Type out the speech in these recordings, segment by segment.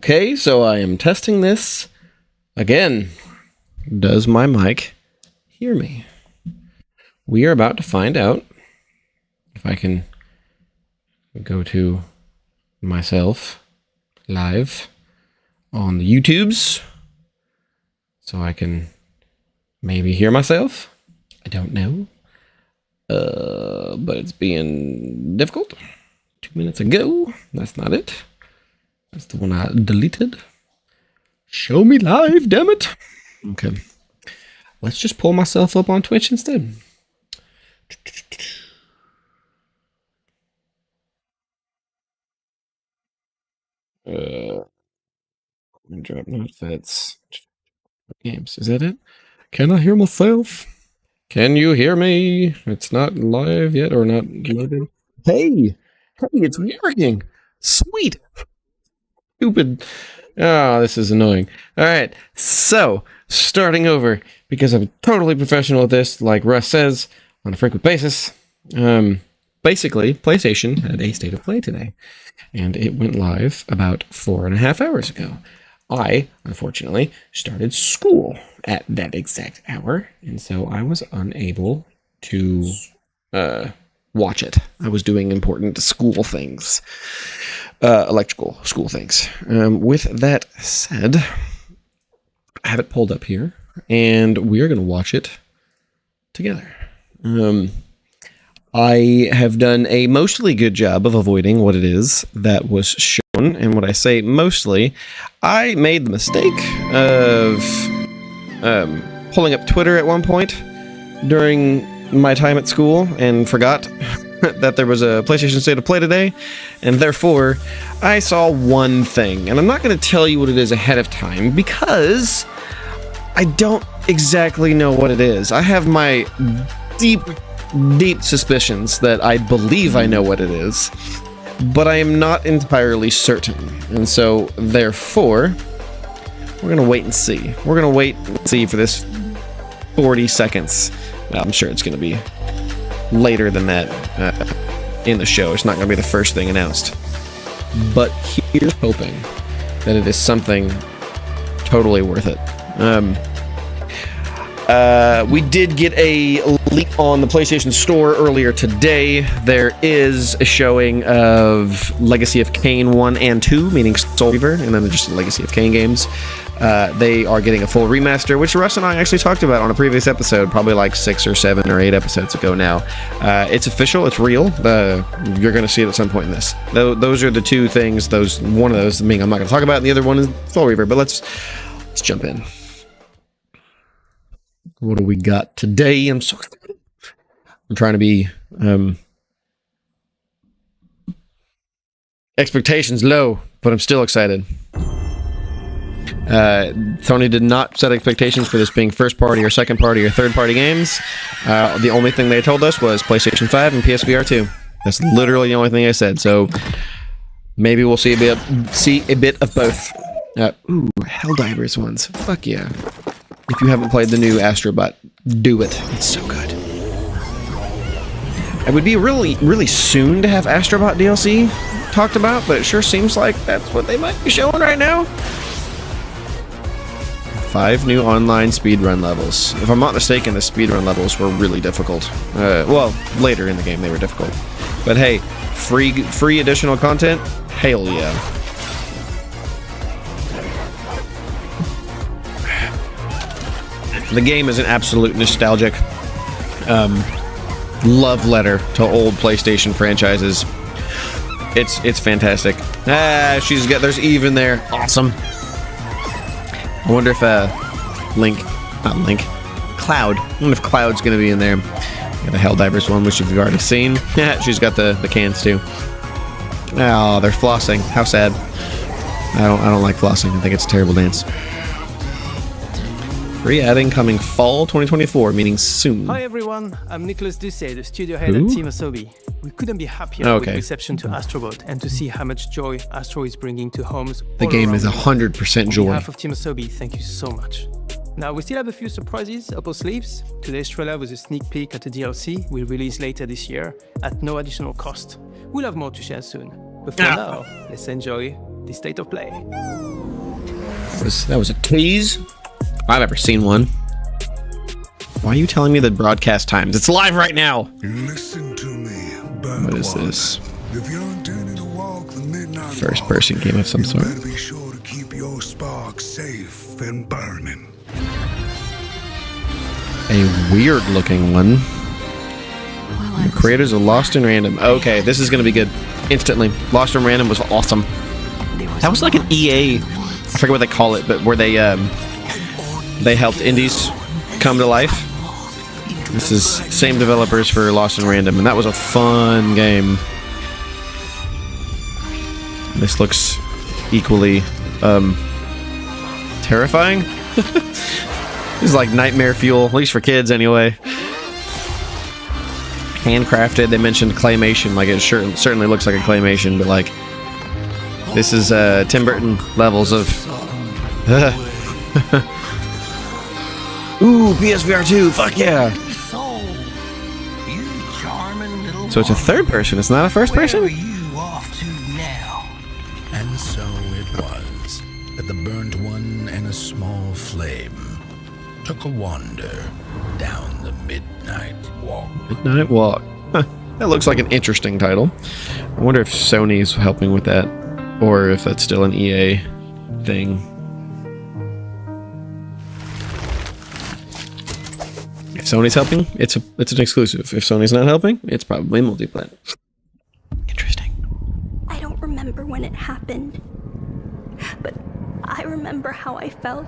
Okay, so I am testing this again. Does my mic hear me? We are about to find out if I can go to myself live on the YouTubes so I can maybe hear myself. I don't know. But it's being difficult. 2 minutes ago. That's not it. That's the one I deleted. Show me live, damn it. Okay. Let's just pull myself up on Twitch instead. Drop not fits. Games. Is that it? Can I hear myself? Can you hear me? It's not live yet or not loaded. Hey, it's working. Sweet. Stupid. Oh, this is annoying. All right, so starting over because I'm totally professional at this, like Russ says, on a frequent basis. Basically, PlayStation had a state of play today, and it went live about 4.5 hours ago. I, unfortunately, started school at that exact hour, and so I was unable to watch it. I was doing important school things. Electrical school things. With that said, I have it pulled up here, and we are going to watch it together. I have done a mostly good job of avoiding what it is that was shown, and when I say mostly, I made the mistake of pulling up Twitter at one point during my time at school and forgot that there was a PlayStation State of Play today, and therefore I saw one thing, and I'm not going to tell you what it is ahead of time because I don't exactly know what it is. I have my deep suspicions that I believe I know what it is, but I am not entirely certain, and so therefore we're going to wait and see. We're going to wait and see for this 40 seconds. Well, I'm sure it's going to be later than that in the show. It's not going to be the first thing announced. But here's hoping that it is something totally worth it. We did get a leak on the PlayStation Store earlier today. There is a showing of Legacy of Kain 1 and 2, meaning Soul Reaver, and then just Legacy of Kain games. They are getting a full remaster, which Russ and I actually talked about on a previous episode, probably like 6 or 7 or 8 episodes ago now. It's official, it's real. You're going to see it at some point in this. Those are the two things. One of those, I'm not going to talk about, and the other one is Soul Reaver, but let's jump in. What do we got today? I'm so excited. I'm trying to be expectations low, but I'm still excited. Sony did not set expectations for this being first party or second party or third party games. The only thing they told us was PlayStation 5 and PSVR 2. That's literally the only thing they said. So maybe we'll see a bit of both. Ooh, Helldivers ones. Fuck yeah. If you haven't played the new Astrobot, do it. It's so good. It would be really soon to have Astrobot DLC talked about, but it sure seems like that's what they might be showing right now. 5 new online speedrun levels. If I'm not mistaken, the speedrun levels were really difficult. Well, later in the game they were difficult. But hey, free additional content? Hell yeah. The game is an absolute nostalgic love letter to old PlayStation franchises. It's fantastic. There's Eve in there. Awesome. I wonder if Cloud. I wonder if Cloud's gonna be in there. Got the Helldivers one, which you've already seen. Yeah, she's got the cans too. Oh, they're flossing. How sad. I don't like flossing. I think it's a terrible dance. Free adding coming fall 2024, meaning soon. Hi everyone, I'm Nicolas Doucet, the studio head at Team Asobi. We couldn't be happier with the reception to Astrobot and to see how much joy Astro is bringing to homes. The game is 100% joy. On behalf of Team Asobi, thank you so much. Now, we still have a few surprises up our sleeves. Today's trailer was a sneak peek at the DLC we'll release later this year at no additional cost. We'll have more to share soon. But for now, let's enjoy the state of play. That was a tease? I've never seen one. Why are you telling me the broadcast times? It's live right now! Listen to me, what is this? If you're intending to walk the midnight First person game of some sort. You better be sure to keep your spark safe and burning. A weird looking one. The creators of Lost in Random. Okay, this is gonna be good. Instantly. Lost in Random was awesome. That was like an EA, I forget what they call it, but where they helped indies come to life. This is same developers for Lost in Random, and that was a fun game. This looks equally terrifying. This is like nightmare fuel, at least for kids anyway. Handcrafted, they mentioned claymation, like it certainly looks like a claymation, but like this is Tim Burton levels of ooh, PSVR 2, fuck yeah! So it's a third person, it's not a first person? And so it was that the burnt one and a small flame took a wander down the midnight walk. Midnight Walk. Huh. That looks like an interesting title. I wonder if Sony's helping with that, or if that's still an EA thing. If Sony's helping, it's an exclusive. If Sony's not helping, it's probably multiplayer. Interesting. I don't remember when it happened, but I remember how I felt.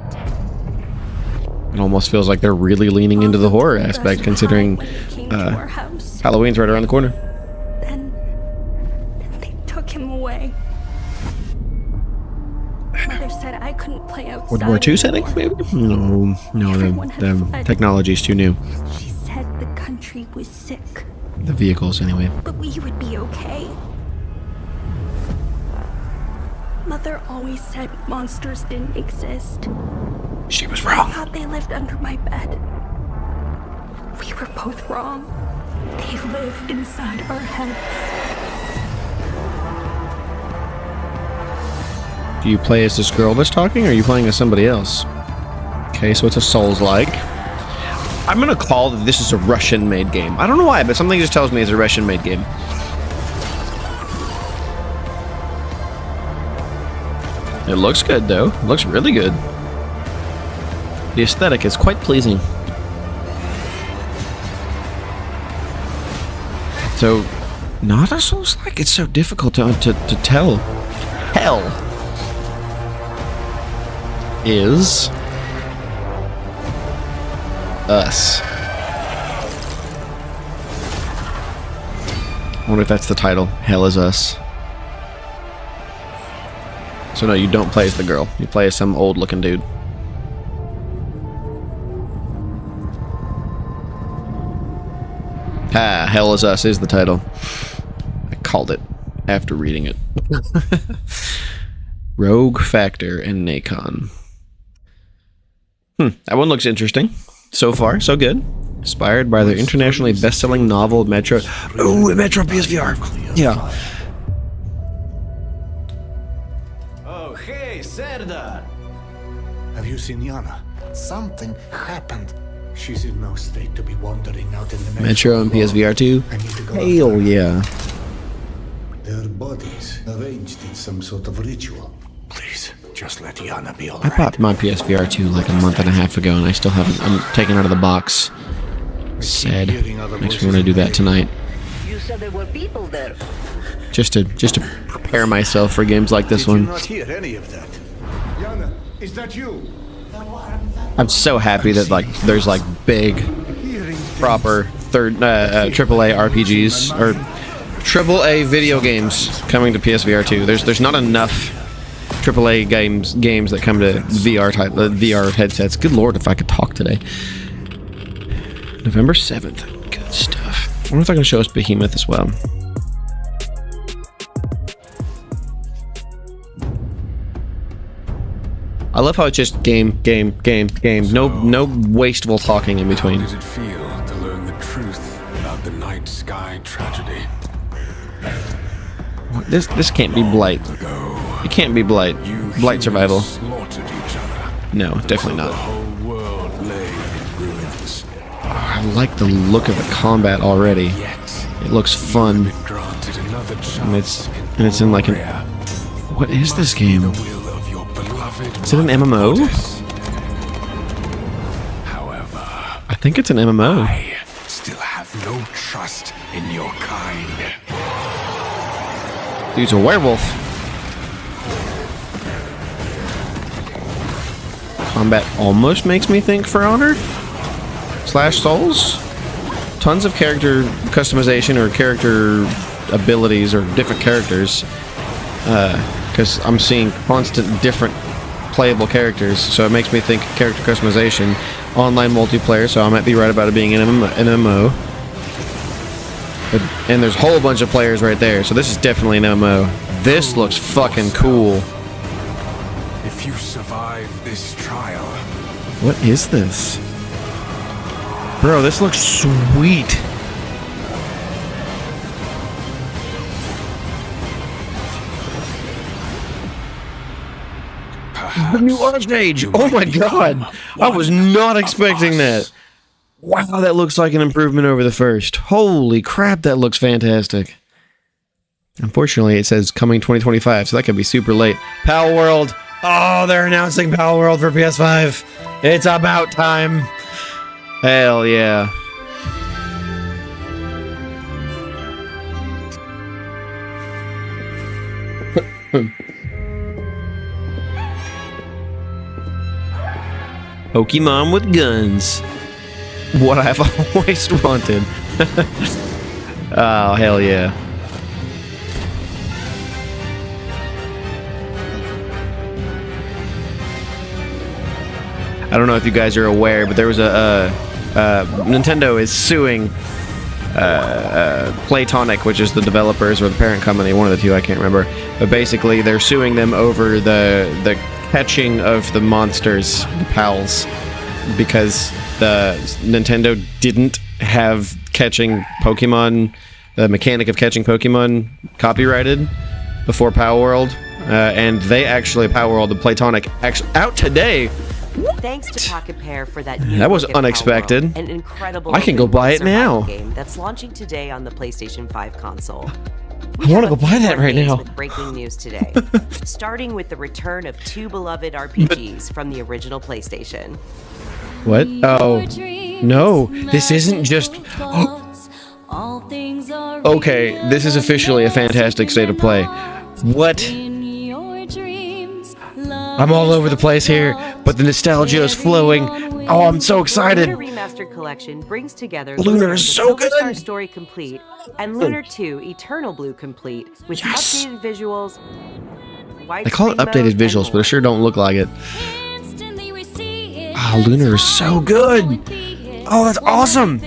It almost feels like they're really leaning into the horror aspect, considering Halloween's right around the corner. Then they took him away. Mother said I couldn't play outside. World War II setting, maybe? No, the technology's too new. She said the country was sick. The vehicles, anyway. But we would be okay. Mother always said monsters didn't exist. She was wrong. I thought they lived under my bed. We were both wrong. They live inside our heads. Do you play as this girl that's talking, or are you playing as somebody else? Okay, so it's a Souls-like. I'm gonna call that this is a Russian-made game. I don't know why, but something just tells me it's a Russian-made game. It looks good, though. It looks really good. The aesthetic is quite pleasing. So, not a Souls-like? It's so difficult to tell. Hell is us. I wonder if that's the title. Hell is Us. So no, you don't play as the girl. You play as some old-looking dude. Ah, Hell is Us is the title. I called it after reading it. Rogue Factor and Nacon. That one looks interesting. So far, so good. Inspired by the internationally best-selling novel Metro... Ooh, Metro PSVR! Yeah. Oh, hey, Serdar! Have you seen Yana? Something happened. She's in no state to be wandering out in the Metro and PSVR 2? Hell yeah. Their bodies arranged in some sort of ritual. Please, just let Yana be I alright. bought my PSVR 2 like a month and a half ago, and I still haven't. I'm taking it out of the box. Sad. Makes me want to do that tonight. You said there were people there. Just to prepare myself for games like this one. Not hear any of that. Yana, is that you? I'm so happy that like there's like big, proper AAA RPGs or AAA video games coming to PSVR 2. There's not enough AAA games that come to VR headsets. Good lord, if I could talk today. November 7th. Good stuff. I wonder if I can show us Behemoth as well. I love how it's just game. No wasteful talking in between. How did it feel to learn the truth about the night sky tragedy? This can't be Blight. Ago, It can't be Blight. Blight survival. Slaughtered each other. No, definitely The not. whole world lay in ruins. I like the look of the combat already. Yet It looks fun. been granted another And chance it's in like an... Gloria. What is this Must be the game? will of your beloved Is it an mother MMO? goddess. However, I think it's an MMO. I still have no trust in your kind. Dude's a werewolf. Combat almost makes me think For Honor / Souls. Tons of character customization or character abilities or different characters. Because I'm seeing constant different playable characters, so it makes me think character customization, online multiplayer. So I might be right about it being an MMO. And there's a whole bunch of players right there, so this is definitely an MMO. This looks fucking cool. If you survive this trial, What is this? Bro, this looks sweet. The new Archmage! Oh my god! I was not expecting that. Wow, that looks like an improvement over the first. Holy crap, that looks fantastic. Unfortunately, it says coming 2025, so that could be super late. Pal World! Oh, they're announcing Pal World for PS5. It's about time. Hell yeah. Pokemon with guns. What I've always wanted. Oh, hell yeah. I don't know if you guys are aware, but there was Nintendo is suing Playtonic, which is the developers or the parent company, one of the two, I can't remember. But basically, they're suing them over the catching of the monsters, the pals, because the Nintendo didn't have catching Pokemon, the mechanic of catching Pokemon copyrighted before Power World, and they actually, Power World and Playtonic, actually out today. Thanks to Pocket Pair for that. That was look at Power unexpected. World, an incredible I can go buy it survival now. game that's launching today on the PlayStation 5 console. I want to go buy that right now. With breaking news today, starting with the return of two beloved RPGs from the original PlayStation. What? Oh, no, this isn't just... Okay, this is officially a fantastic state of play. What? I'm all over the place here, but the nostalgia is flowing. Oh, I'm so excited. Lunar Remastered Collection brings together Lunar is so good. Silver Star Story Complete and Lunar 2 Eternal Blue Complete with updated visuals. They call it updated visuals, but it sure don't look like it. Oh, Lunar is so good. Oh, that's awesome.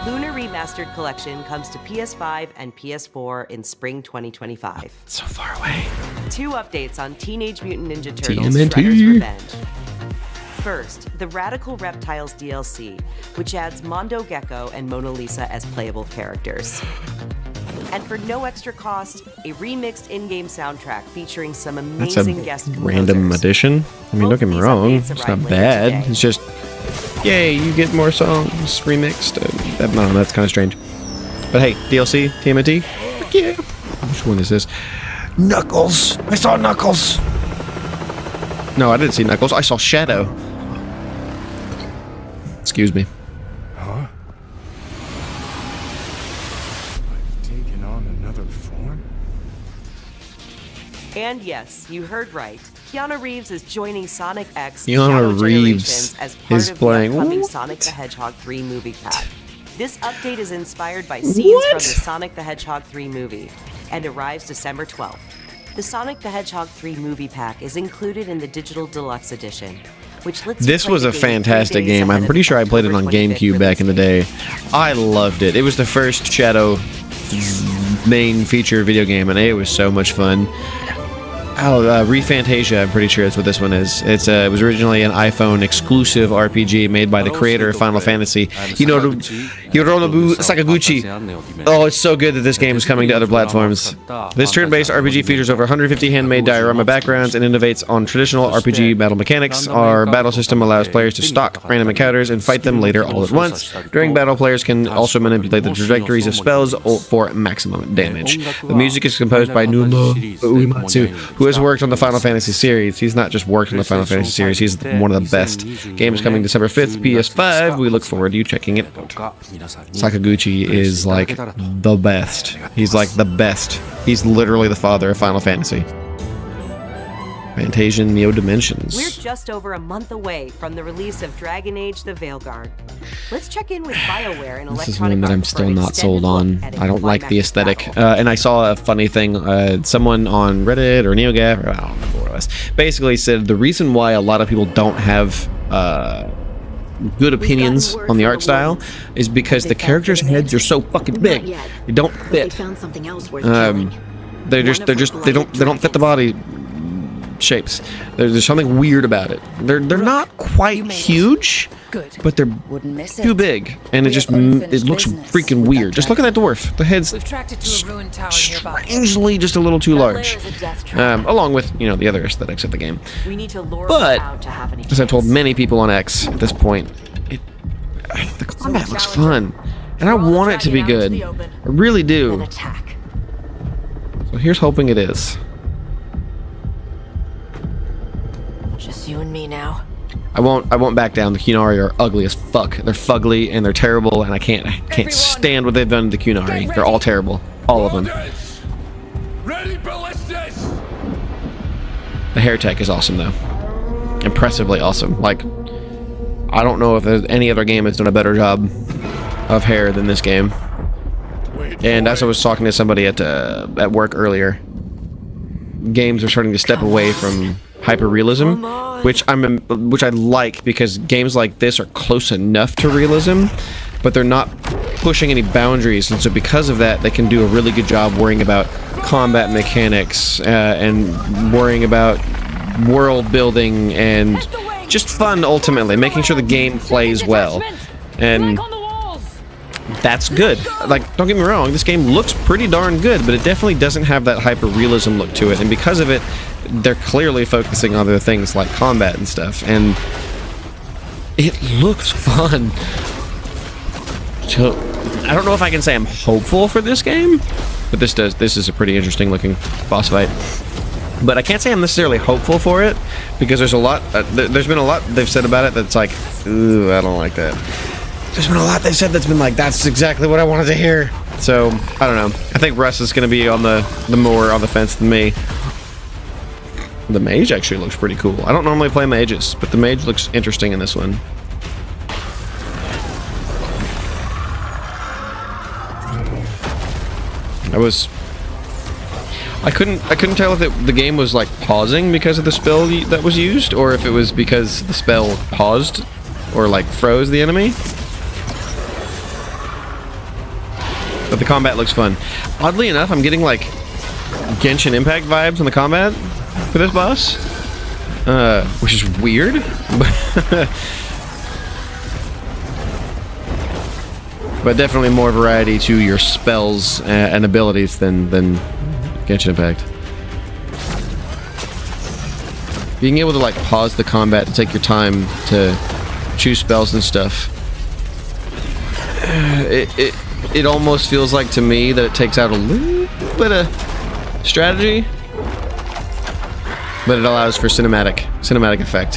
Lunar Remastered Collection comes to PS5 and PS4 in spring 2025. So far away. Two updates on Teenage Mutant Ninja Turtles: TMNT. Shredder's Revenge. First, the Radical Reptiles DLC, which adds Mondo Gecko and Mona Lisa as playable characters. And for no extra cost, a remixed in-game soundtrack featuring some That's a amazing guest composers. random addition. I mean, don't get me wrong. It's not bad. It's just, yay, you get more songs remixed. I don't know, that's kind of strange. But hey, DLC, TMNT? Heck yeah. Which one is this? Knuckles! I saw Knuckles! No, I didn't see Knuckles. I saw Shadow. Excuse me. huh? I've taken on another form? And yes, you heard right. Keanu Reeves is joining Sonic X Keanu Shadow Reeves Generations as part is of playing- the upcoming what? Sonic the Hedgehog 3 movie pack. This update is inspired by scenes from the Sonic the Hedgehog 3 movie and arrives December 12th. The Sonic the Hedgehog 3 movie pack is included in the Digital Deluxe Edition, which lets you This play was the a game 3 fantastic days game. ahead I'm of pretty the sure I played it October on 25th GameCube back in the day. release I loved it. It was the first Shadow main feature video game, and it was so much fun. ReFantasia, I'm pretty sure that's what this one is. It was originally an iPhone exclusive RPG made by the creator of Final Fantasy, Hironobu Sakaguchi. Oh, it's so good that this game is coming to other platforms. This turn-based RPG features over 150 handmade diorama backgrounds and innovates on traditional RPG battle mechanics. Our battle system allows players to stalk random encounters and fight them later all at once. During battle, players can also manipulate the trajectories of spells for maximum damage. The music is composed by Numa Uematsu, who has worked on the Final Fantasy series. He's not just worked on the Final Fantasy series, he's one of the best. Game is coming December 5th, PS5. We look forward to you checking it out. Sakaguchi is like the best. He's like the best. He's literally the father of Final Fantasy. Fantasia Neo Dimensions. We're just over a month away from the release of Dragon Age the Veilguard. Let's check in with BioWare and Electronic Arts. This is one that I'm still not sold on. I don't like the aesthetic. And I saw a funny thing. Someone on Reddit or NeoGAF, I don't remember what it was, basically said the reason why a lot of people don't have good opinions on the art style is because the characters' heads are so fucking big. They don't fit. They don't fit the body shapes. There's something weird about it. They're not quite huge, but they're too big, and it looks freaking weird. Just look at that dwarf. The head's strangely just a little too large, along with the other aesthetics of the game. But as I've told many people on X at this point, the combat looks fun, and I want it to be good. I really do. So here's hoping it is. Just you and me now. I won't back down. The Qunari are ugly as fuck. They're fugly and they're terrible, and I can't stand what they've done to the Qunari. They're all terrible. All of them. Ready, ballistas! The hair tech is awesome though. Impressively awesome. Like, I don't know if there's any other game that's done a better job of hair than this game. And as I was talking to somebody at work earlier, games are starting to step away from hyper-realism, which I like, because games like this are close enough to realism, but they're not pushing any boundaries, and so because of that, they can do a really good job worrying about combat mechanics and worrying about world building and just fun, ultimately, making sure the game plays well. And that's good. Like, don't get me wrong, this game looks pretty darn good, but it definitely doesn't have that hyper-realism look to it, and because of it, they're clearly focusing on other things like combat and stuff, and it looks fun. So, I don't know if I can say I'm hopeful for this game, but this is a pretty interesting looking boss fight. But I can't say I'm necessarily hopeful for it, because there's been a lot they've said about it that's like, ooh, I don't like that. There's been a lot they've said that's been like, that's exactly what I wanted to hear. So, I don't know. I think Russ is going to be on the more on the fence than me. The mage actually looks pretty cool. I don't normally play mages, but the mage looks interesting in this one. I couldn't tell if the game was like pausing because of the spell that was used, or if it was because the spell paused or like froze the enemy. But the combat looks fun. Oddly enough, I'm getting like Genshin Impact vibes on the combat for this boss, which is weird. But definitely more variety to your spells and abilities than Genshin Impact. Being able to like pause the combat to take your time to choose spells and stuff, it almost feels like to me that it takes out a little bit of strategy, but it allows for cinematic effect.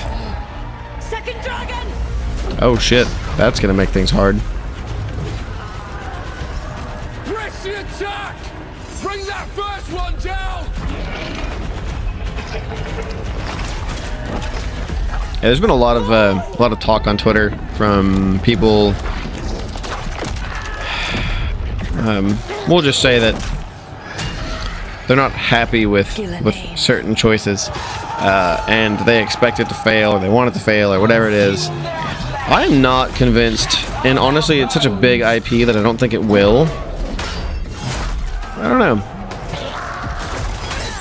Second dragon! Oh shit, that's gonna make things hard. Press the attack! Bring that first one down! Yeah, there's been a lot of talk on Twitter from people. We'll just say that they're not happy with certain choices, and they expect it to fail, or they want it to fail, or whatever it is. I'm not convinced, and honestly, it's such a big IP that I don't think it will. I don't know.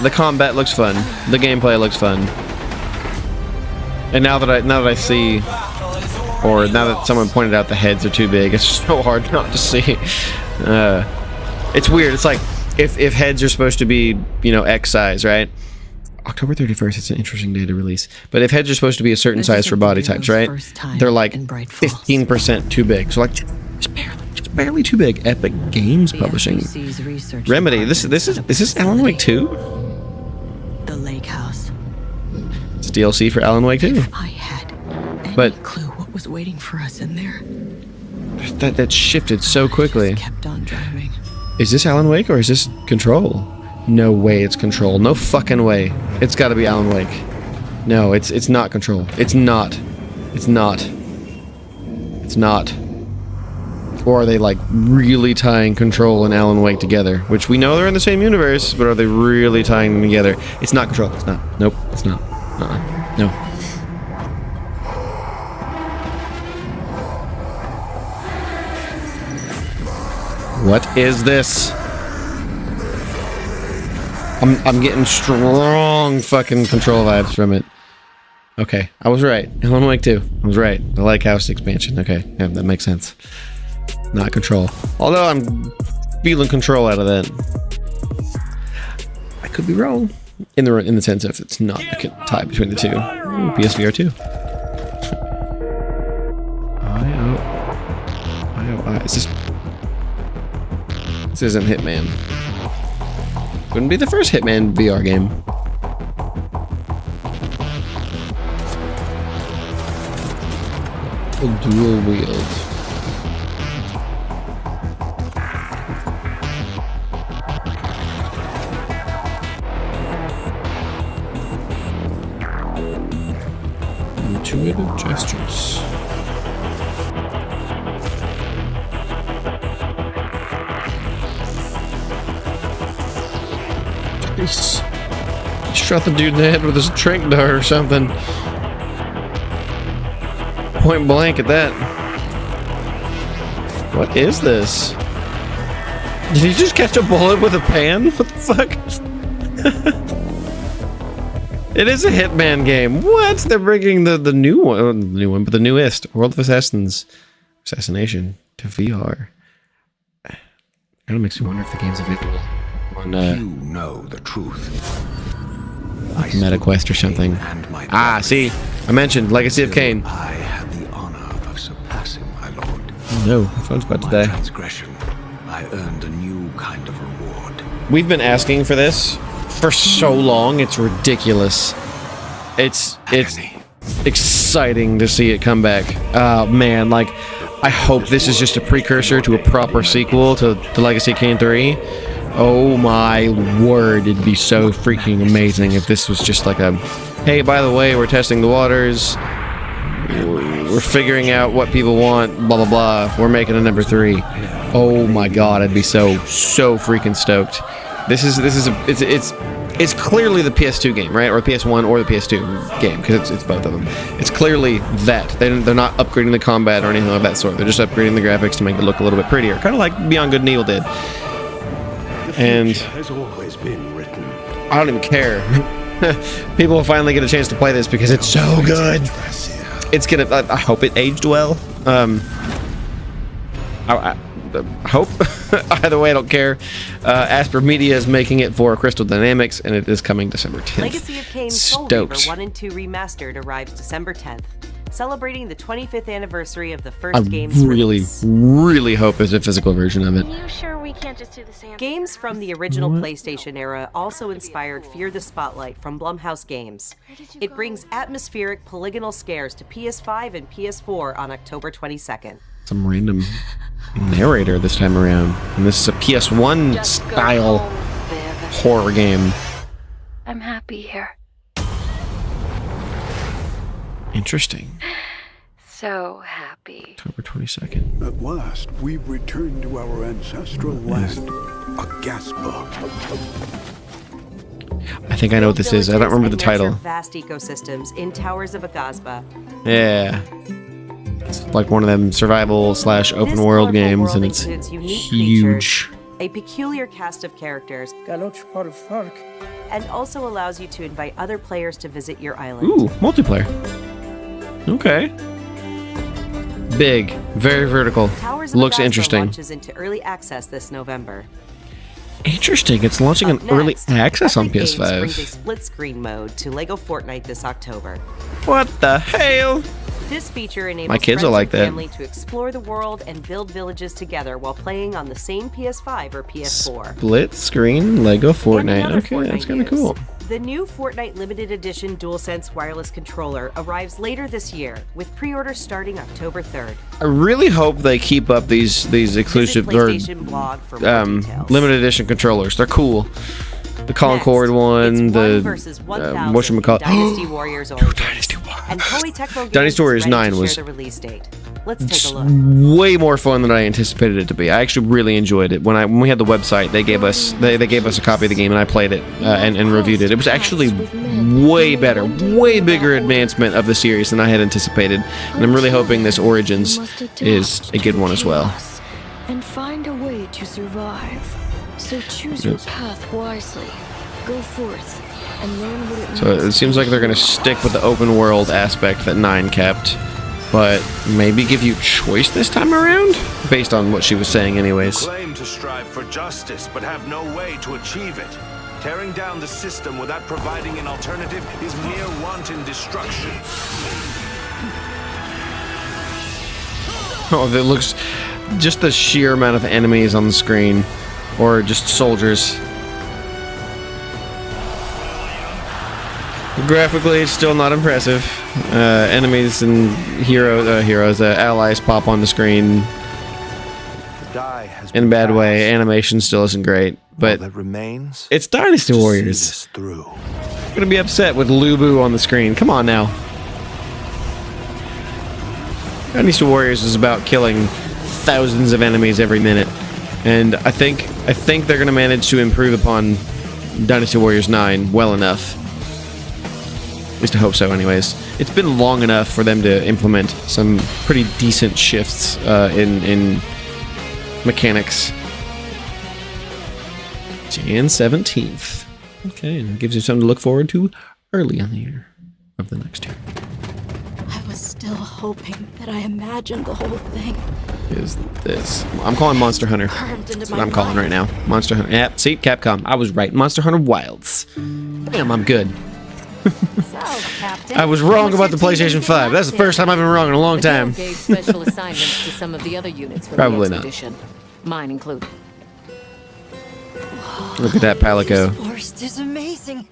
The combat looks fun. The gameplay looks fun. And now that I see, or now that someone pointed out the heads are too big, it's so hard not to see. It's weird. It's like if heads are supposed to be, you know, X size, right? October 31st, it's an interesting day to release. But if heads are supposed to be a certain size for body types, right? They're like 15% too big. So like just barely too big. Epic Games Publishing. Remedy. This is Alan Wake 2? The lake house. It's DLC for Alan Wake 2. I had any clue what was waiting for us in there. That shifted so quickly. I just kept on driving. Is this Alan Wake or is this Control? No way it's Control. No fucking way. It's gotta be Alan Wake. No, it's not Control. It's not. It's not. It's not. Or are they like really tying Control and Alan Wake together? Which we know they're in the same universe, but are they really tying them together? It's not Control. It's not. Nope. It's not. No. What is this? I'm getting strong fucking Control vibes from it. Okay, I was right. Alan Wake 2. I was right. The Lake House expansion. Okay, yeah, that makes sense. Not Control. Although I'm feeling Control out of that. I could be wrong. In the sense of it's not a tie between the two. Ooh, PSVR 2. Is this isn't Hitman. Wouldn't be the first Hitman VR game. A dual wield. Intuitive gestures. Shot the dude in the head with his trank dart or something. Point blank at that. What is this? Did he just catch a bullet with a pan? What the fuck? It is a Hitman game. What? They're bringing the new one, but the newest World of Assassination to VR. Kind of makes me wonder if the game's available on You know the truth. like MetaQuest or something. Ah, see, I mentioned Legacy of Kain. I had the honor of surpassing my lord. Oh no, my phone's about to die. Transgression, I earned a new kind of reward. We've been asking for this for so long, it's ridiculous. It's exciting to see it come back. Man, like, I hope this is just a precursor to a proper sequel to The Legacy of Kain 3. Oh my word, it'd be so freaking amazing if this was just like a, hey, by the way, we're testing the waters, we're figuring out what people want, blah blah blah, we're making a number 3. Oh my god, I'd be so freaking stoked. It's clearly the PS2 game, right? Or the PS1 or the PS2 game, because it's both of them. It's clearly that. They're not upgrading the combat or anything of that sort. They're just upgrading the graphics to make it look a little bit prettier. Kind of like Beyond Good and Evil did. And has always been written. I don't even care. People will finally get a chance to play this because it's so good. It's gonna. I hope it aged well. I hope. Either way, I don't care. Asper Media is making it for Crystal Dynamics, and it is coming December 10th. Legacy of Kain Soul Reaver 1 and 2 Remastered arrives December 10th, celebrating the 25th anniversary of the first game's release. Really hope there's a physical version of it. Are you sure we can't just do the same? Games from the original PlayStation era also inspired Fear the Spotlight from Blumhouse Games. It brings atmospheric polygonal scares to PS5 and PS4 on October 22nd. Some random narrator this time around, and this is a PS1 style horror game. I'm happy here. Interesting. So happy. October 22nd. At last, we've returned to our ancestral land. A Gaspa. I think I know what this is. I don't remember the title. Vast ecosystems in Towers of Agasba. Yeah. It's like one of them survival / open world games, and it's huge. a peculiar cast of characters, and also allows you to invite other players to visit your island. Ooh, multiplayer. Okay. Big, very vertical. Towers of Looks Nebraska interesting. launches into early access this November. Interesting. It's launching in early access on Epic Games brings a PS5. split-screen mode to LEGO Fortnite this October. What the hell? This feature enables My kids friends will like and that. family to explore the world and build villages together while playing on the same PS5 or PS4. Split screen Lego And Fortnite. another Okay, that's Fortnite kind of news. cool. The new Fortnite Limited Edition DualSense wireless controller arrives later this year, with pre-orders starting October 3rd. I really hope they keep up these exclusive Visit or PlayStation blog for more details. limited edition controllers. They're cool. The Concord one, It's the 1 versus 1,000 whatchamacallit- Dynasty Warriors Origins. Dynasty Warriors. And Koei Tecmo Games Dynasty Warriors is ready 9 to was share the release date. Let's take It's a look. way more fun than I anticipated it to be. I actually really enjoyed it. When we had the website, they gave us a copy of the game, and I played it and reviewed it. It was actually way better, way bigger advancement of the series than I had anticipated. And I'm really hoping this Origins is a good one as well. And find a way to survive. So choose your path wisely. Go forth and learn what it means. So it seems like they're going to stick with the open world aspect that 9 kept, but maybe give you choice this time around, based on what she was saying anyways. Claim to strive for justice, but have no way to achieve it. Tearing down the system without providing an alternative is mere wanton destruction. Oh, that looks... just the sheer amount of enemies on the screen, or just soldiers. Graphically, it's still not impressive. Enemies and allies pop on the screen in a bad way. Animation still isn't great, but that remains, it's Dynasty Warriors. Through. I'm gonna be upset with Lubu on the screen. Come on now. Dynasty Warriors is about killing thousands of enemies every minute, and I think they're gonna manage to improve upon Dynasty Warriors 9 well enough. At least I hope so anyways. It's been long enough for them to implement some pretty decent shifts in mechanics. Jan 17th. Okay, and it gives you something to look forward to early in the year of the next year. I was still hoping that I imagined the whole thing. Is this? I'm calling Monster Hunter. That's what I'm calling right now. Monster Hunter. Yep, see, Capcom. I was right. Monster Hunter Wilds. Damn, I'm good. I was wrong about the PlayStation 5. That's the first time I've been wrong in a long time. Gave special assignments to some of the other units for Probably the not. expedition, mine included. Look at that Palico. Forest is amazing.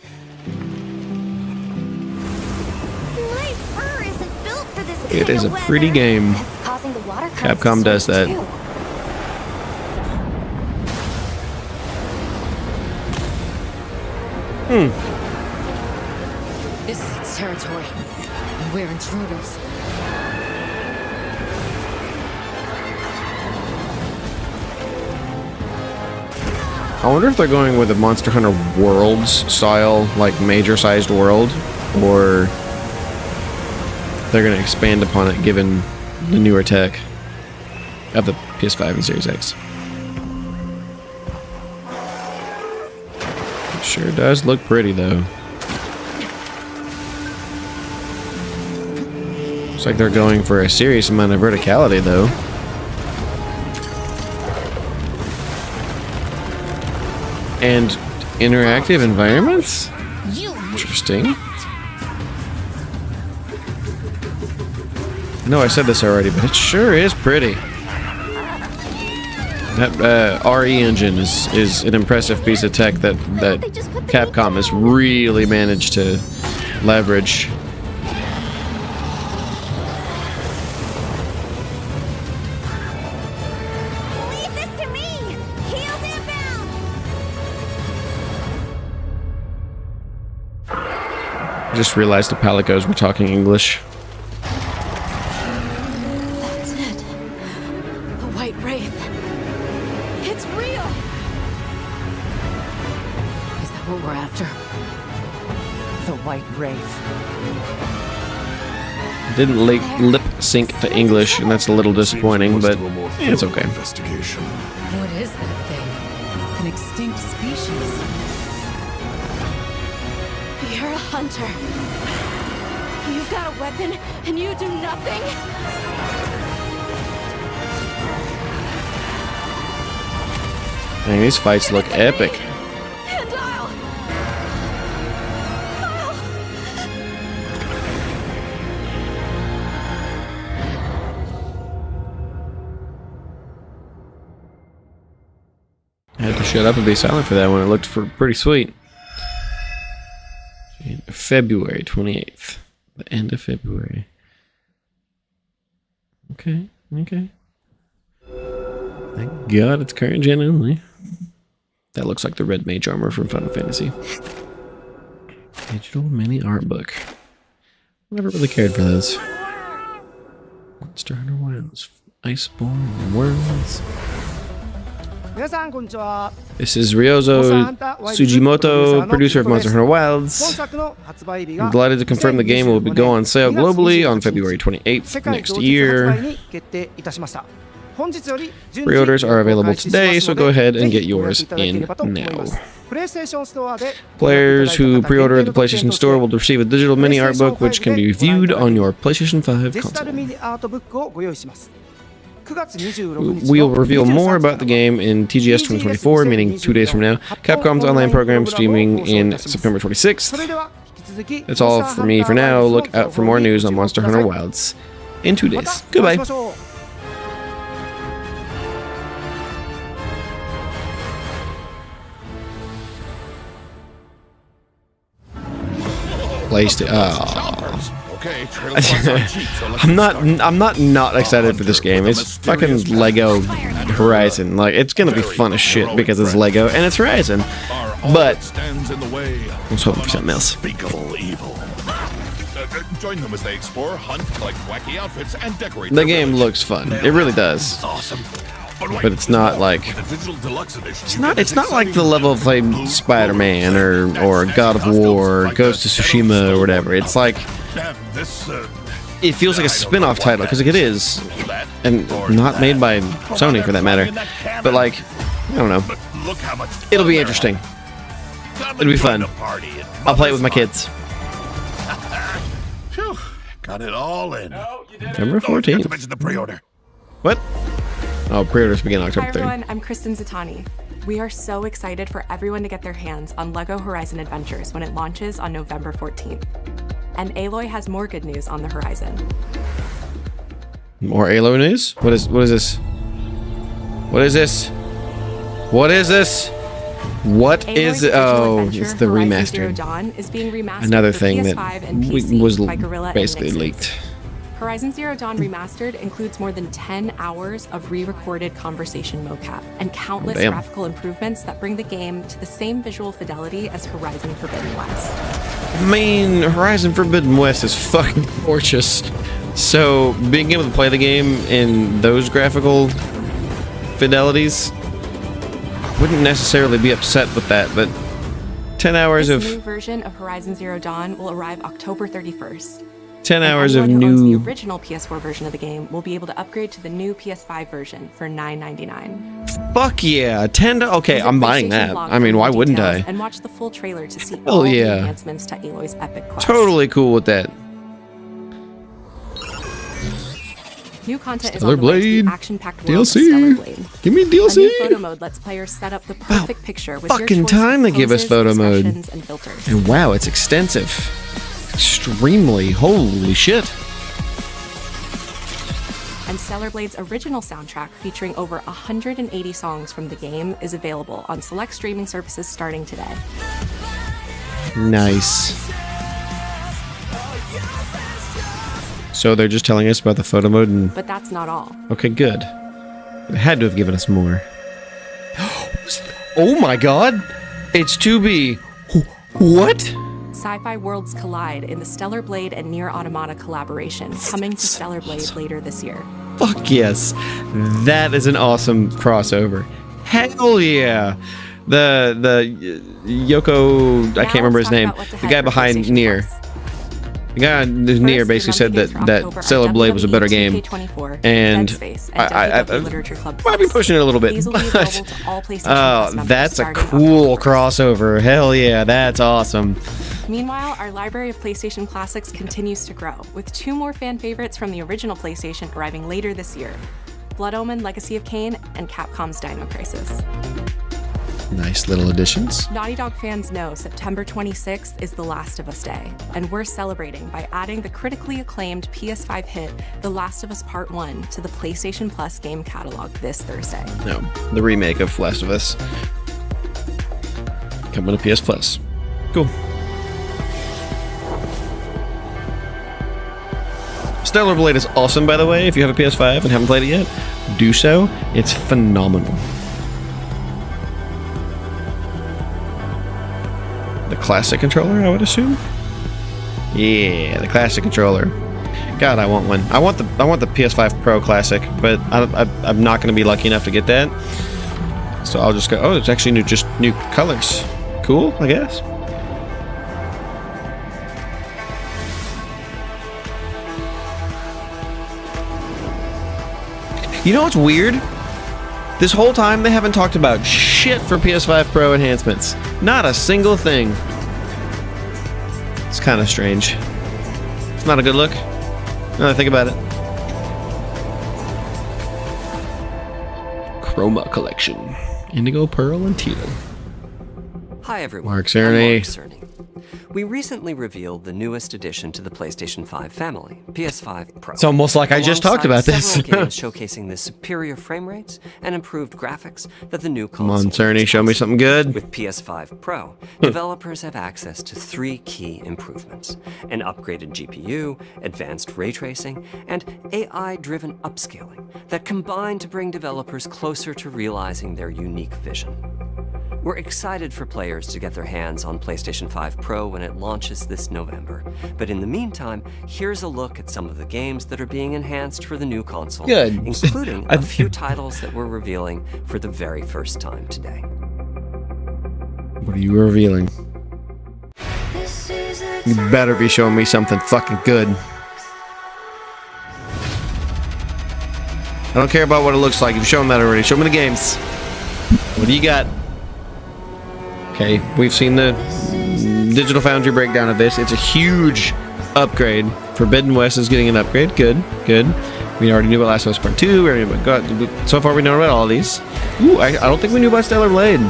My fur isn't built for this It kind is a of pretty weather. game. That's causing the water currents Capcom to does swell, that. too. This is its territory, and we're intruders. I wonder if they're going with a Monster Hunter Worlds style, like major-sized world, or they're going to expand upon it given the newer tech of the PS5 and Series X. It sure does look pretty, though. Looks like they're going for a serious amount of verticality, though. And interactive environments? Interesting. I know I said this already, but it sure is pretty. That RE engine is an impressive piece of tech that Capcom has really managed to leverage. Leave this to me! Heels inbound! I just realized the Palicos were talking English. That's it. The White Wraith. It's real. Is that what we're after? The White Wraith. Didn't lip sync to English, and that's a little disappointing, but it's okay. What is that thing? an extinct species. You're a hunter. You've got a weapon, and you do nothing? Man, these fights look epic. And I had to shut up and be silent for that one. It looked pretty sweet. February 28th. The end of February. Okay, okay. Thank God it's current gen only. That looks like the red mage armor from Final Fantasy. Digital mini art book. Never really cared for those. Monster Hunter Wilds. Iceborne Worlds. This is Ryozo Tsujimoto, producer of Monster Hunter Wilds. I'm delighted to confirm the game will go on sale globally on February 28th next year. Pre-orders are available today, so go ahead and get yours in now. Players who pre-order at the PlayStation Store will receive a digital mini art book which can be viewed on your PlayStation 5 console. We'll reveal more about the game in TGS 2024, meaning 2 days from now. Capcom's online program streaming in September 26th. That's all for me for now. Look out for more news on Monster Hunter Wilds in 2 days. Goodbye. I'm not excited for this game. It's fucking Lego Horizon. Like, it's gonna be fun as shit because it's Lego and it's Horizon. But I was hoping for something else. Join them as they explore, hunt, collect wacky outfits, and decorate. The game looks fun. It really does. Awesome. But it's not like it's not like the level of like Spider-Man or God of War, or Ghost of Tsushima or whatever. It's like it feels like a spin-off title because it is, and not made by Sony for that matter. But like, I don't know. It'll be interesting. It'll be fun. I'll play it with my kids. Got it all in. November 14th. Mention the pre-order. What? Oh, pre-orders begin October 3rd. Hi everyone, I'm Kristen Zatani. We are so excited for everyone to get their hands on LEGO Horizon Adventures when it launches on November 14th. And Aloy has more good news on the horizon. More Aloy news? What is this? What is this? What is this? What is it? Oh, it's the remastered. Dawn is being remastered Another for thing PS5 that and PC was by Guerrilla basically and Nixxes. leaked. Horizon Zero Dawn Remastered includes more than 10 hours of re-recorded conversation mocap and countless graphical improvements that bring the game to the same visual fidelity as Horizon Forbidden West. I mean, Horizon Forbidden West is fucking gorgeous. So, being able to play the game in those graphical fidelities, I wouldn't necessarily be upset with that, but 10 hours This of... new version of Horizon Zero Dawn will arrive October 31st. 10 hours of Anyone who owns new... the original PS4 version of the game will be able to upgrade to the new PS5 version for $9.99. Fuck yeah, 10... Okay, Visit I'm buying PlayStation that. blog I mean, for why more wouldn't details I? And watch the full trailer to see Hell all the yeah. enhancements to Aloy's epic quest. Totally cool with that. New content is Stellar on the way to Blade. the action-packed world of DLC. Stellar Blade. Give me A DLC. new photo mode lets players set up the perfect picture with your Fucking choice time of they give us poses, photo mode. expressions, and filters. And wow, it's extensive. Extremely. Holy shit. And Stellar Blade's original soundtrack, featuring over 180 songs from the game, is available on select streaming services starting today. Nice. So they're just telling us about the photo mode and... But that's not all. Okay, good. They had to have given us more. Oh my god! It's 2B. What? Sci-fi worlds collide in the Stellar Blade and Nier Automata collaboration, coming to Stellar Blade later this year. Fuck yes. That is an awesome crossover. Hell yeah. The Yoko... I can't remember his name. The guy behind Nier. The guy near basically said that Stellar Blade was a better game, and I might be pushing it a little bit, but that's a cool crossover. Hell yeah, that's awesome. Meanwhile, our library of PlayStation classics continues to grow, with 2 more fan favorites from the original PlayStation arriving later this year: Blood Omen: Legacy of Kain and Capcom's Dino Crisis. Nice little additions. Naughty Dog fans know September 26th is The Last of Us Day, and we're celebrating by adding the critically acclaimed PS5 hit The Last of Us Part 1 to the PlayStation Plus game catalog this Thursday. No, the remake of Last of Us. Coming to PS Plus. Cool. Stellar Blade is awesome, by the way. If you have a PS5 and haven't played it yet, do so. It's phenomenal. The classic controller, I would assume. Yeah, the classic controller. God, I want one. I want the PS5 Pro Classic, but I'm not going to be lucky enough to get that. So I'll just go. Oh, it's actually just new colors. Cool, I guess. You know what's weird? This whole time they haven't talked about shit for PS5 Pro enhancements. Not a single thing. It's kind of strange. It's not a good look. Now that I think about it. Chroma Collection. Indigo, Pearl, and Teal. Hi everyone. Mark Cerny. We recently revealed the newest addition to the PlayStation 5 family, PS5 Pro. It's almost like I just talked about this. Several games showcasing the superior frame rates and improved graphics that the new console. Come on, Cerny, show me something good. With PS5 Pro, developers have access to 3 key improvements: an upgraded GPU, advanced ray tracing, and AI-driven upscaling that combine to bring developers closer to realizing their unique vision. We're excited for players to get their hands on PlayStation 5 Pro when it launches this November. But in the meantime, here's a look at some of the games that are being enhanced for the new console, including a few titles that we're revealing for the very first time today. What are you revealing? You better be showing me something fucking good. I don't care about what it looks like. You've shown that already. Show me the games. What do you got? Okay, we've seen the Digital Foundry breakdown of this. It's a huge upgrade. Forbidden West is getting an upgrade. Good, good. We already knew about Last of Us Part 2. We already knew about God. So far we know about all these. Ooh, I don't think we knew about Stellar Blade.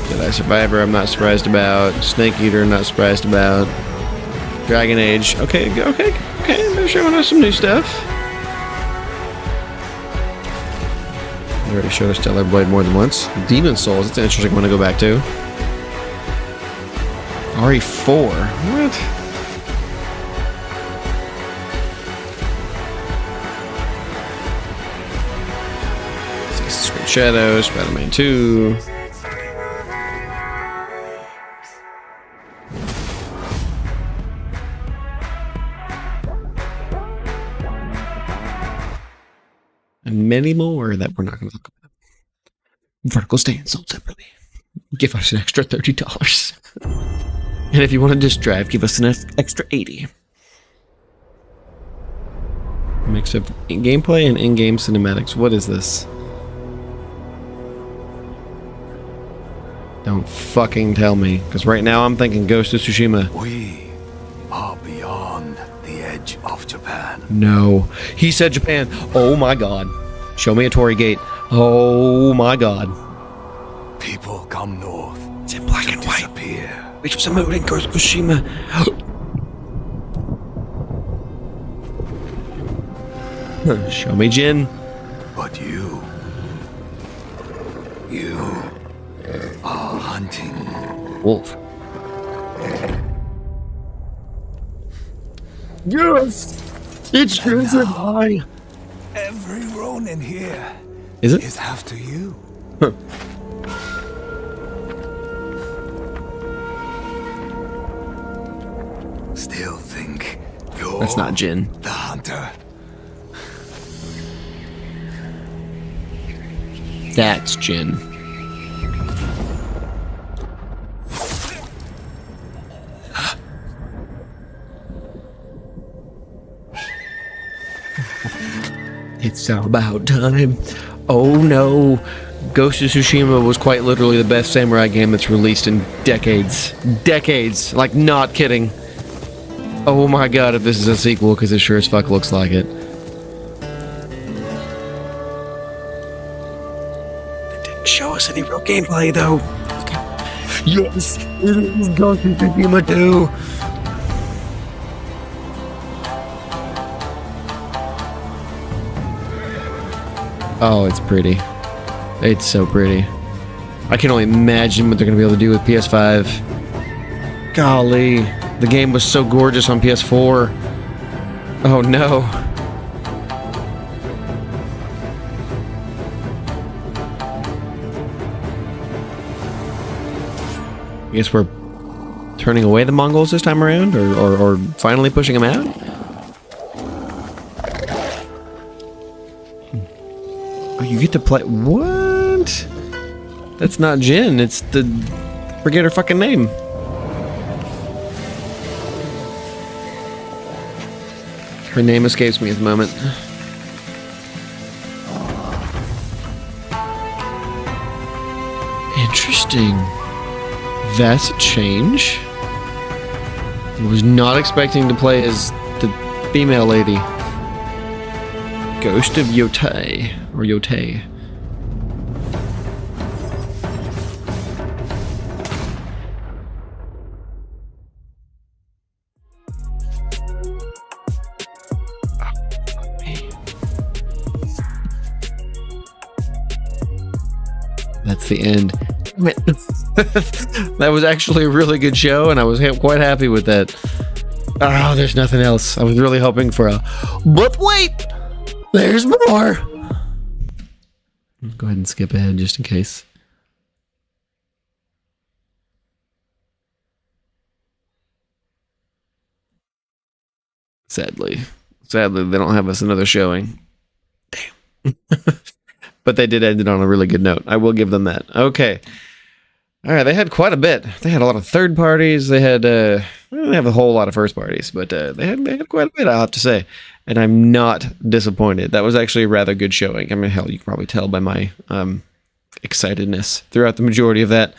Jedi Survivor, I'm not surprised about. Snake Eater, I'm not surprised about. Dragon Age. Okay. They're showing us some new stuff. They already showed us Stellar Blade more than once. Demon Souls, that's an interesting one to go back to. RE4. What? Assassin's Creed Shadows, Spider-Man 2. And many more that we're not going to talk about. Vertical stand sold separately. Give us an extra $30. And if you want to disk drive, give us an extra $80. Mix of gameplay and in-game cinematics. What is this? Don't fucking tell me, because right now I'm thinking Ghost of Tsushima. We are beyond the edge of Japan. No. He said Japan. Oh my god. Show me a Torii Gate. Oh my god. People come north. It's in black and white. Which was a mood in Ghost of Tsushima. Show me Jin. But you are hunting. Wolf. Yes! It's Crimson High! Every Ronin here is after you. Huh. Still think you're That's not Jin. the hunter. That's Jin. It's about time. Oh no. Ghost of Tsushima was quite literally the best samurai game that's released in decades. Decades. Like, not kidding. Oh my god, if this is a sequel, because it sure as fuck looks like it. They didn't show us any real gameplay, though. Yes, it is Ghost of Tsushima 2. Oh, it's pretty. It's so pretty. I can only imagine what they're going to be able to do with PS5. Golly. The game was so gorgeous on PS4. Oh no. I guess we're turning away the Mongols this time around? Or finally pushing them out? Oh, you get to play... What? That's not Jin. It's the... Forget her fucking name. Her name escapes me at the moment. Interesting. That's a change. I was not expecting to play as the female lady. Ghost of Yotei. Or Yotei. That's the end. That was actually a really good show, and I was quite happy with that. Oh, there's nothing else. I was really hoping for a... But wait! There's more! Go ahead and skip ahead just in case. Sadly, they don't have us another showing. Damn. But they did end it on a really good note. I will give them that. Okay. All right, they had quite a bit. They had a lot of third parties. They had, they didn't have a whole lot of first parties, but they had quite a bit, I'll have to say. And I'm not disappointed. That was actually a rather good showing. I mean, hell, you can probably tell by my excitedness throughout the majority of that.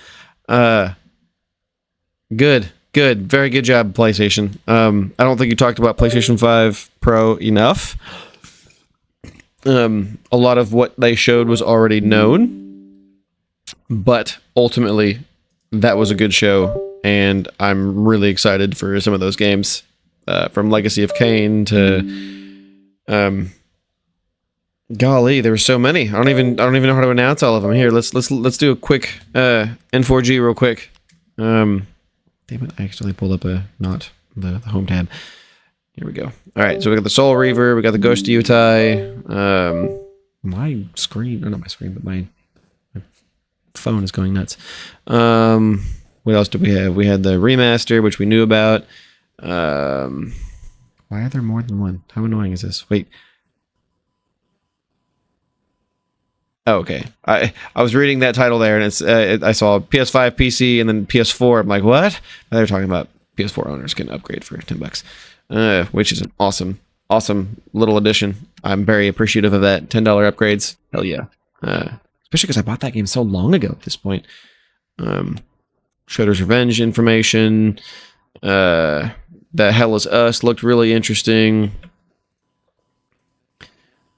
Good. Very good job, PlayStation. I don't think you talked about PlayStation 5 Pro enough. A lot of what they showed was already known, but ultimately that was a good show, and I'm really excited for some of those games, from Legacy of Kain to golly, there were so many. I don't even know how to announce all of them. Here, let's do a quick N4G real quick. Damn it, I accidentally pulled up not the home tab. Here we go. All right, so we got the Soul Reaver, we got the Ghost of Yotei. My screen, or not my screen, but my phone is going nuts. What else did we have? We had the remaster, which we knew about. Why are there more than one? How annoying is this? Wait. Oh, okay. I was reading that title there, and it's I saw PS5, PC, and then PS4. I'm like, what? Now they're talking about PS4 owners can upgrade for $10. Which is an awesome little addition. I'm very appreciative of that. $10 upgrades. Hell yeah. Especially because I bought that game so long ago at this point. Shredder's Revenge information. The Hell Is Us looked really interesting.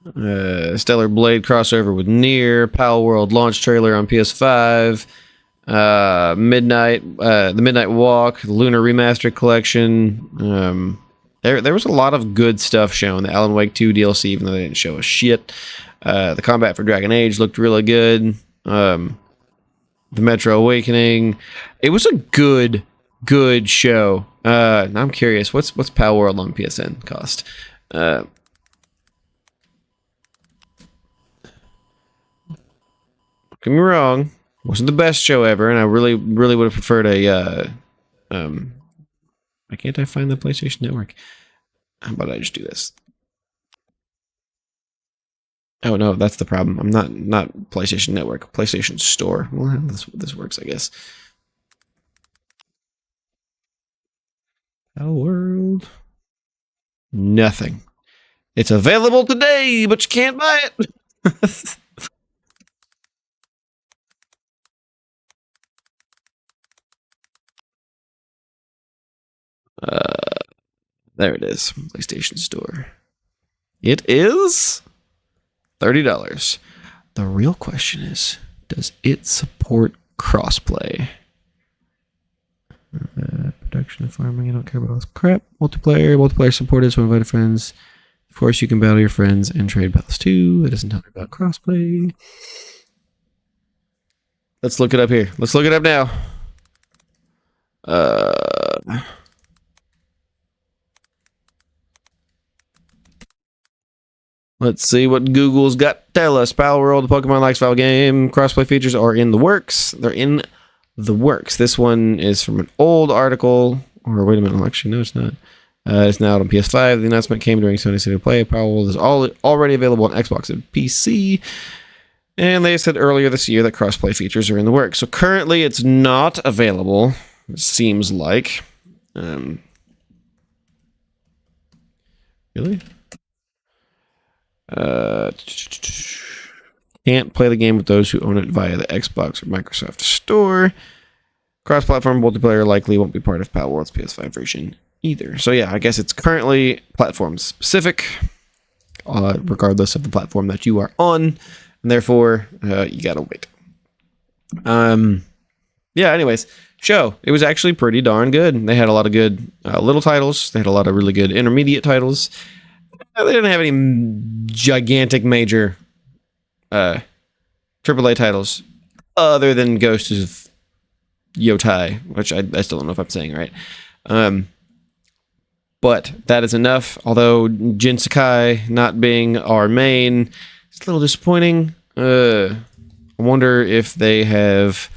Stellar Blade crossover with Nier. Pal World launch trailer on PS5. The Midnight Walk. The Lunar Remastered Collection. There was a lot of good stuff shown. The Alan Wake 2 DLC, even though they didn't show us shit. The combat for Dragon Age looked really good. The Metro Awakening. It was a good show. Now I'm curious, what's Pal World on PSN cost? Don't get me wrong, wasn't the best show ever, and I really would have preferred a why can't I find the PlayStation Network? How about I just do this? Oh no, that's the problem. I'm not PlayStation Network, PlayStation Store. Well, this works, I guess. Hell World. Nothing. It's available today, but you can't buy it. There it is. PlayStation Store. It is $30. The real question is, does it support crossplay? Production and farming, I don't care about all this crap. Multiplayer supported, so invited friends. Of course, you can battle your friends and trade battles too. It doesn't talk about crossplay. Let's look it up here. Let's look it up now. Let's see what Google's got to tell us. Pal World, the Pokemon Lifestyle game. Crossplay features are in the works. They're in the works. This one is from an old article. Or wait a minute, actually, no, it's not. It's now out on PS5. The announcement came during Sony State of Play. Power World is already available on Xbox and PC. And they said earlier this year that crossplay features are in the works. So currently it's not available, it seems like. Really? Can't play the game with those who own it via the Xbox or Microsoft Store. Cross-platform multiplayer likely won't be part of Pal World's PS5 version either. So yeah, I guess it's currently platform specific, regardless of the platform that you are on, and therefore you gotta wait. Yeah. Anyways, it was actually pretty darn good. They had a lot of good little titles. They had a lot of really good intermediate titles. They didn't have any gigantic major AAA titles other than Ghost of Yotai, which I still don't know if I'm saying right. But that is enough. Although Jin Sakai not being our main, it's a little disappointing. I wonder if they have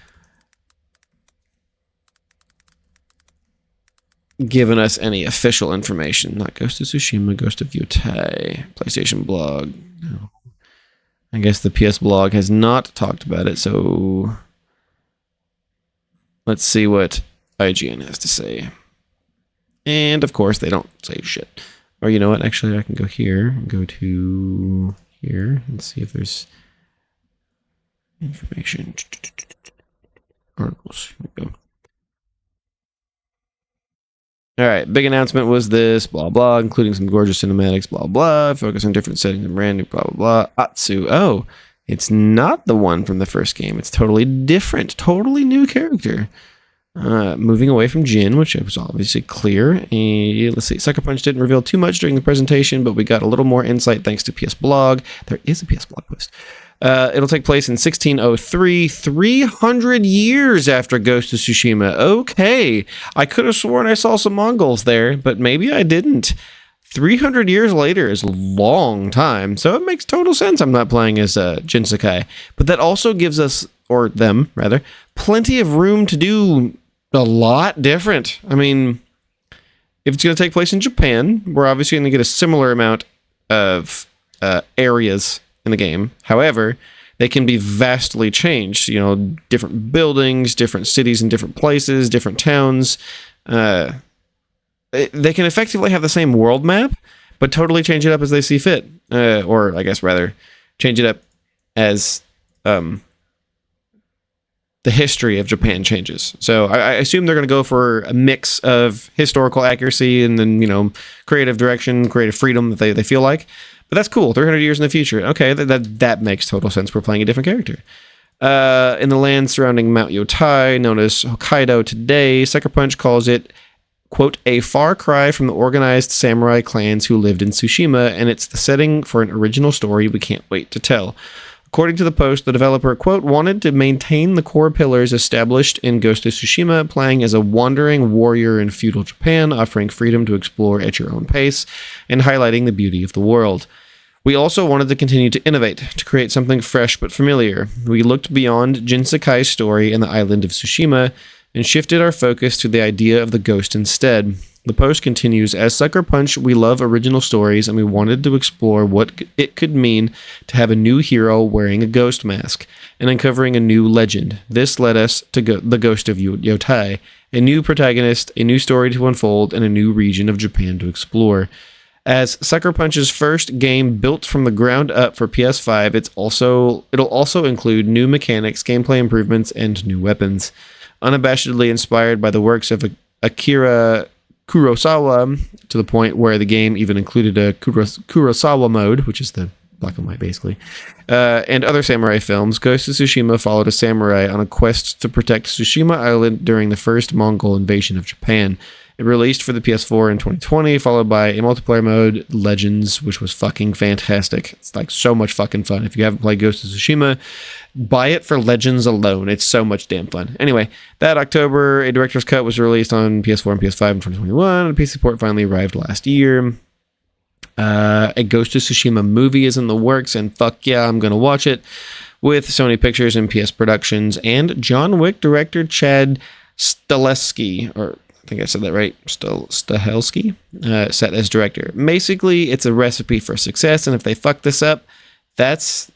given us any official information. Not Ghost of Tsushima, Ghost of Yotai. PlayStation blog. No. I guess the PS blog has not talked about it, so let's see what IGN has to say. And of course, they don't say shit. Or you know what? Actually, I can go here and go to here and see if there's information. Articles. Here we go. All right, big announcement was this, blah, blah, including some gorgeous cinematics, blah, blah, focus on different settings and brand new, blah, blah, blah. Atsu. Oh, it's not the one from the first game. It's totally different, totally new character. Moving away from Jin, which was obviously clear. And let's see, Sucker Punch didn't reveal too much during the presentation, but we got a little more insight thanks to PS Blog. There is a PS Blog post. It'll take place in 1603, 300 years after Ghost of Tsushima. Okay, I could have sworn I saw some Mongols there, but maybe I didn't. 300 years later is a long time, so it makes total sense I'm not playing as Jin Sakai. But that also gives us, or them rather, plenty of room to do a lot different. I mean, if it's going to take place in Japan, we're obviously going to get a similar amount of areas in the game. However, they can be vastly changed. You know, different buildings, different cities in different places, different towns. They can effectively have the same world map, but totally change it up as they see fit. Or I guess rather, change it up as the history of Japan changes. So I assume they're going to go for a mix of historical accuracy and then, you know, creative direction, creative freedom that they feel like. But that's cool. 300 years in the future. Okay, that makes total sense. We're playing a different character. In the land surrounding Mount Yotai, known as Hokkaido today, Sucker Punch calls it, quote, a far cry from the organized samurai clans who lived in Tsushima, and it's the setting for an original story we can't wait to tell. According to the post, the developer, quote, wanted to maintain the core pillars established in Ghost of Tsushima, playing as a wandering warrior in feudal Japan, offering freedom to explore at your own pace, and highlighting the beauty of the world. We also wanted to continue to innovate, to create something fresh but familiar. We looked beyond Jin Sakai's story in the island of Tsushima, and shifted our focus to the idea of the ghost instead. The post continues, as Sucker Punch, we love original stories, and we wanted to explore what it could mean to have a new hero wearing a ghost mask, and uncovering a new legend. This led us to the Ghost of Yotai, a new protagonist, a new story to unfold, and a new region of Japan to explore. As Sucker Punch's first game built from the ground up for PS5, it'll also include new mechanics, gameplay improvements, and new weapons. Unabashedly inspired by the works of Akira Kurosawa, to the point where the game even included a Kurosawa mode, which is the black and white basically, and other samurai films, Ghost of Tsushima followed a samurai on a quest to protect Tsushima Island during the first Mongol invasion of Japan. It released for the PS4 in 2020, followed by a multiplayer mode, Legends, which was fucking fantastic. It's like so much fucking fun. If you haven't played Ghost of Tsushima, buy it for Legends alone. It's so much damn fun. Anyway, that October, a director's cut was released on PS4 and PS5 in 2021. And PC port finally arrived last year. A Ghost of Tsushima movie is in the works, and fuck yeah, I'm gonna watch it, with Sony Pictures and PS Productions, and John Wick director Chad Stahelski, or I think I said that right, Stahelski, set as director. Basically, it's a recipe for success, and if they fuck this up, that's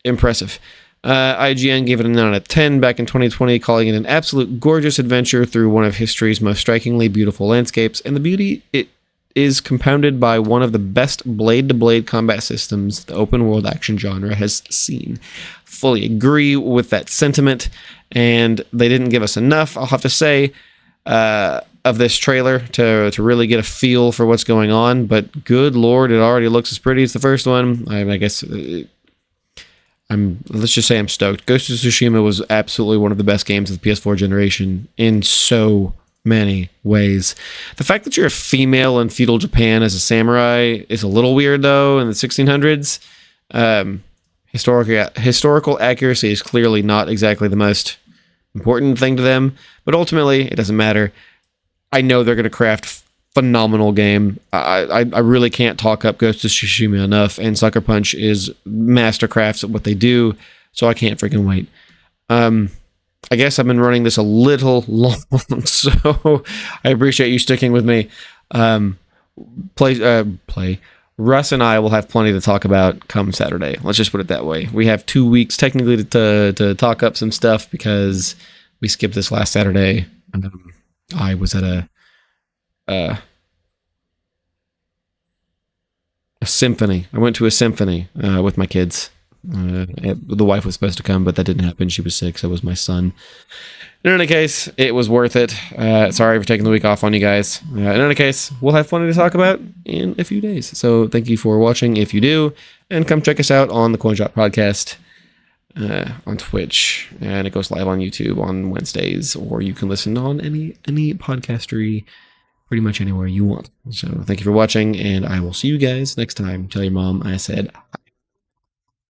impressive. IGN gave it a 9 out of 10 back in 2020, calling it an absolute gorgeous adventure through one of history's most strikingly beautiful landscapes, and the beauty it is compounded by one of the best blade-to-blade combat systems the open-world action genre has seen. Fully agree with that sentiment, and they didn't give us enough, I'll have to say, of this trailer to really get a feel for what's going on, but good lord, it already looks as pretty as the first one. I guess let's just say I'm stoked. Ghost of Tsushima was absolutely one of the best games of the PS4 generation in so many ways. The fact that you're a female in feudal Japan as a samurai is a little weird, though, in the 1600s. Historical accuracy is clearly not exactly the most important thing to them, but ultimately, it doesn't matter. I know they're going to craft phenomenal game. I really can't talk up Ghost of Tsushima enough, and Sucker Punch is mastercrafts at what they do, so I can't freaking wait. I guess I've been running this a little long, so I appreciate you sticking with me. Russ and I will have plenty to talk about come Saturday. Let's just put it that way. We have 2 weeks technically to talk up some stuff because we skipped this last Saturday. I was at a symphony. I went to a symphony with my kids. The wife was supposed to come, but that didn't happen. She was sick, so was my son. In any case, it was worth it. Sorry for taking the week off on you guys. In any case, we'll have plenty to talk about in a few days. So thank you for watching if you do, and come check us out on the Coindrop podcast on Twitch, and it goes live on YouTube on Wednesdays, or you can listen on any podcastery pretty much anywhere you want. So thank you for watching, and I will see you guys next time. Tell your mom I said hi.